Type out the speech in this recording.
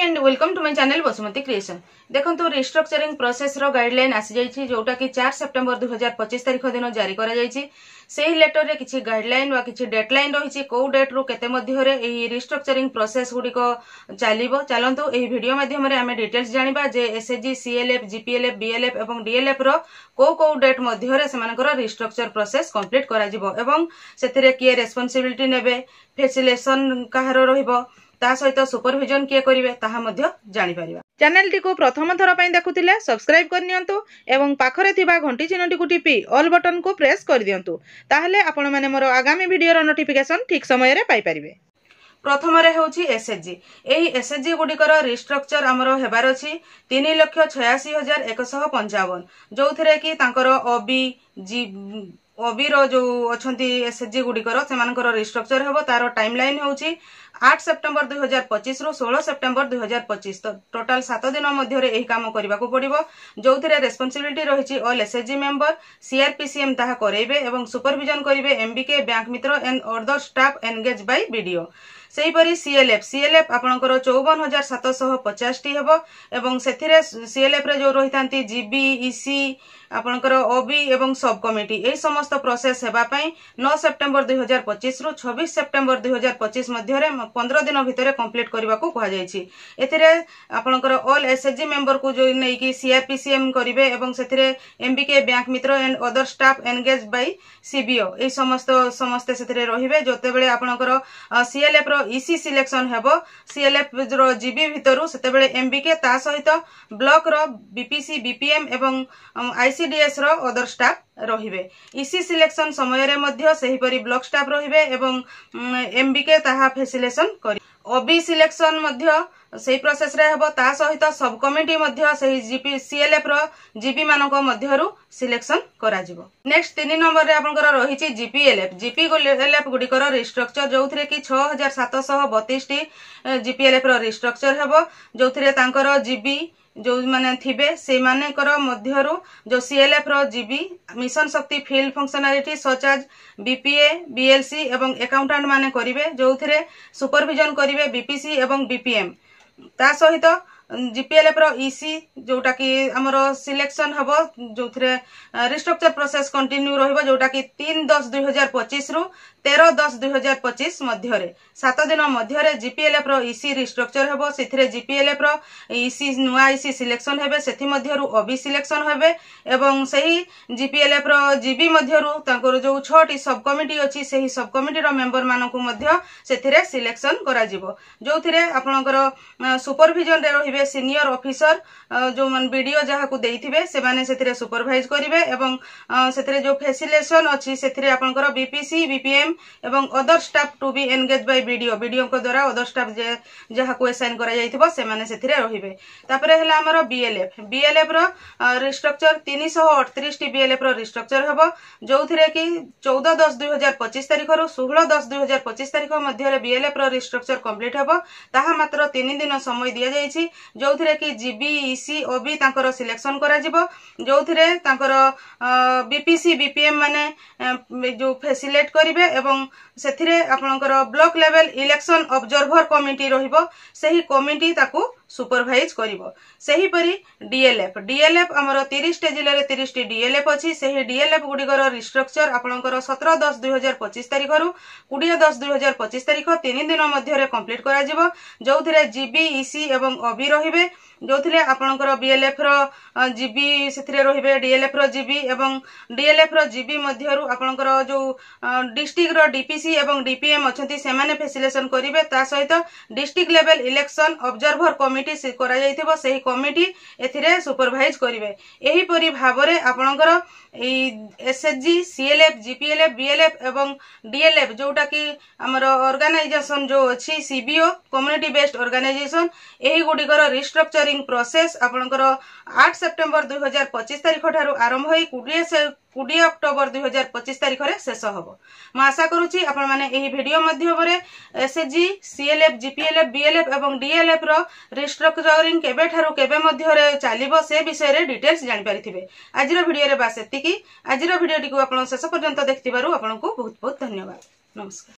And welcome to my channel Basumati creation. देखो restructuring process रो guideline आसी जाइछि जोटा कि 4 सितंबर 2025 तारिख दिन जारी करा जाइछि। सेही लेटर रे किछि गाइडलाइन वा किछि डेडलाइन रहिछि को डेट रो केते मध्ये रे एही रिस्ट्रक्चरिंग प्रोसेस गुडी को चालिबो। चलंतु एही वीडियो माध्यम रे हमें डिटेल्स जानिबा जे एसएचजी सीएलएफ जीपीएलएफ बीएलएफ एवं डीएलएफ रो को डेट मध्ये रे सेमानकर रिस्ट्रक्चर प्रोसेस कंप्लीट करा जिवो एवं सेथिरे किए रेस्पोंसिबिलिटी नेबे फैसिलिटेशन काहारो रहिबो ता सहित सुपरविजन किए करिवे ताहा मध्य जानि परिबा। चैनल टी को प्रथम थर पई देखुथिले सब्सक्राइब कर नियंतु एवं पाखरे थिबा घंटी चिन्हटी को टिपि ऑल बटन को प्रेस कर दियंतु ताहले आपण माने मोर आगामी वीडियो रो नोटिफिकेशन ठीक समय रे पाई परिबे। प्रथम रे होछि एसएचजी। एही एसएचजी गुडिकर रिस्ट्रक्चर हमरो हेबार अछि 3,86,155 जोथरे कि तांकर ओबी रो जो अछंती एसएचजी गुडिकर सेमानकर रिस्ट्रक्चर हेबो। तारो टाइमलाइन होछि 8 सितंबर 2025 रु 16 सितंबर 2025 तो टोटल 7 दिन मध्य रे एही काम करबा को पड़िबो जोथरे रेस्पोंसिबिलिटी रहिछि ऑल एसएचजी मेंबर सीआरपीसीएम ताहा करेबे एवं सुपरविजन करिवे एमबीके बैंक मित्र and other staff engage by video. सेही परी सीएलएफ आपनकर 54,750 टी हेबो एवं सेथिरे सीएलएफ रे जो रहितांती जीबी ईसी आपनकर ओबी एवं सब कमिटी एही समस्त प्रोसेस हेबा पई 9 सितंबर 2025 रु 26 सितंबर 2025 मध्य रे 15 दिन भितरे कंप्लीट करबा को कहा जायछि। एथिरे आपनकर ऑल एसएचजी मेंबर को जो नै कि सीआरपीसीएम करिवे एवं सेथिरे एमबीके बैंक मित्र and other staff engage by CBO एही समस्त सेथिरे रहिबे। जोते बेले आपनकर सीएलएफ रो ईसी सिलेक्शन हेबो सीएलएफ रो जीबी भितरु सेते बेले एमबीके ता सहित ब्लॉक रो बीपीसी बीपीएम एवं आईसीडीएस रो अदर स्टाफ रहिबे। ईसी सिलेक्शन समय रे मध्य सेही परी ब्लॉक स्टाफ रहिबे एवं एमबीके ताहा फैसिलिटेशन करि। ओबी सिलेक्शन मध्य सेही प्रोसेस रे हेबो ता सहित सब कमिटी मध्य सेही जीपी सीएलएफ रो जीबी मानको मध्यरु सिलेक्शन करा जिवो। नेक्स्ट 3 नंबर रे आपनकर रहिछि जीपीएलएफ गुडिकर रिस्ट्रक्चर जोथरे कि 6,732 टी जीपीएलएफ रो रिस्ट्रक्चर हेबो जोथरे तांकर जीबी जो माने थिबे से माने कर मध्यरु जो सीएलएफ रो GB mission Shakti field functionality such as BPA BLC एवं अकाउंटेंट माने करिवे जोथरे सुपरविजन करिवे बीपीसी एवं बीपीएम ता सहित जीपीएलएफ रो ईसी जोटा कि हमरो सिलेक्शन हबो जोथरे रिस्ट्रक्चर प्रोसेस कंटिन्यू रहइबो जोटा कि 3/10/2025 रु 13/10/2025 मध्य रे 7 दिन मध्य रे जीपीएलएफ रो ईसी रिस्ट्रक्चर हबो। सेथिरे जीपीएलएफ रो ईसी नुआ ईसी सिलेक्शन हेबे सेथि मध्य रु ओबी सिलेक्शन हेबे एवं सही जीपीएलएफ रो जीबी मध्य रु तांकर जो 6 टी सब कमिटी अछि सेही सब कमिटी रो मेंबर मानको मध्य सेथिरे सिलेक्शन करा जिवो जोथिरे आपनकर सुपरविजन रे रहिबे सीनियर ऑफिसर जो मन वीडियो जहा को देइथिबे से माने सेथिरे सुपरवाइज करिवे एवं सेथिरे जो फैसिलिटेशन अछि सेथिरे आपनकर बीपीसी बीपीएम एवं other staff to be engage by video को द्वारा अदर स्टाफ जहा को असाइन करा जाइथिबो से माने सेथिरे रहिबे। तापरे हला हमर बीएलएफ रो रिस्ट्रक्चर 338 टी बीएलएफ रो रिस्ट्रक्चर हेबो जोथिरे कि 14/10/2025 तारिख रो 16/10/2025 तारिख मध्य रे बीएलएफ रो रिस्ट्रक्चर कंप्लीट हेबो ताहा मात्र 3 दिन समय दिया जाइछि जोथिरे कि जीबी ईसी ओबी तांकर सिलेक्शन करा जिवो जोथिरे तांकर बीपीसी बीपीएम माने जो फैसिलिटेट करिवे एवं सेथिरे आपनकर block level election observer committee रहिबो सेही कमिटी ताकू सुपरवाइज करिवो। सेही परी डीएलएफ हमरो 30 टे जिल्ला रे 30 टी डीएलएफ अछि सेही डीएलएफ गुडिकर रिस्ट्रक्चर आपनकर 17/10/2025 तारिख रु 20/10/2025 तारिख 3 दिन मध्य रे कंप्लीट करा जिवो जोथिरे जीबी ईसी एवं ओबी रहिबे जोथिरे आपनकर बीएलएफ रो जीबी सेथिरे रहिबे डीएलएफ रो जीबी एवं डीएलएफ रो जीबी मध्यरु आपनकर जो डिस्ट्रिक्ट रो डीपीसी एवं डीपीएम अछंती से माने फैसिलिटेशन करिवे ता सहित district level election observer committee से करा जाइथिबो सेही कमिटी एथिरे सुपरवाइज करिवे। एही परि भाबरे आपनकर एसएचजी सीएलएफ जीपीएलएफ बीएलएफ एवं डीएलएफ जोटा कि हमर ऑर्गेनाइजेशन जो अछि सीबीओ कम्युनिटी बेस्ड ऑर्गेनाइजेशन एही गुडिकर रिस्ट्रक्चरिंग प्रोसेस आपनकर 8 सितंबर 2025 तारिख ठारू आरंभ होई 20 अक्टोबर 2025 तारिख रे शेष हबो। म आशा करूची आपण माने एही वीडियो माध्यम रे एसएचजी सीएलएफ जीपीएलएफ बीएलएफ एवं डीएलएफ रो रिस्ट्रक्चरिंग केबे ठारू केबे मध्य रे चालिबो से विषय रे डिटेल्स जानि पारिथिबे। आजिरो वीडियो रे बास एतिकी। आजिरो वीडियो टिकु आपण शेष पर्यंत देखतिबारु आपनको बहुत बहुत धन्यवाद। नमस्कार।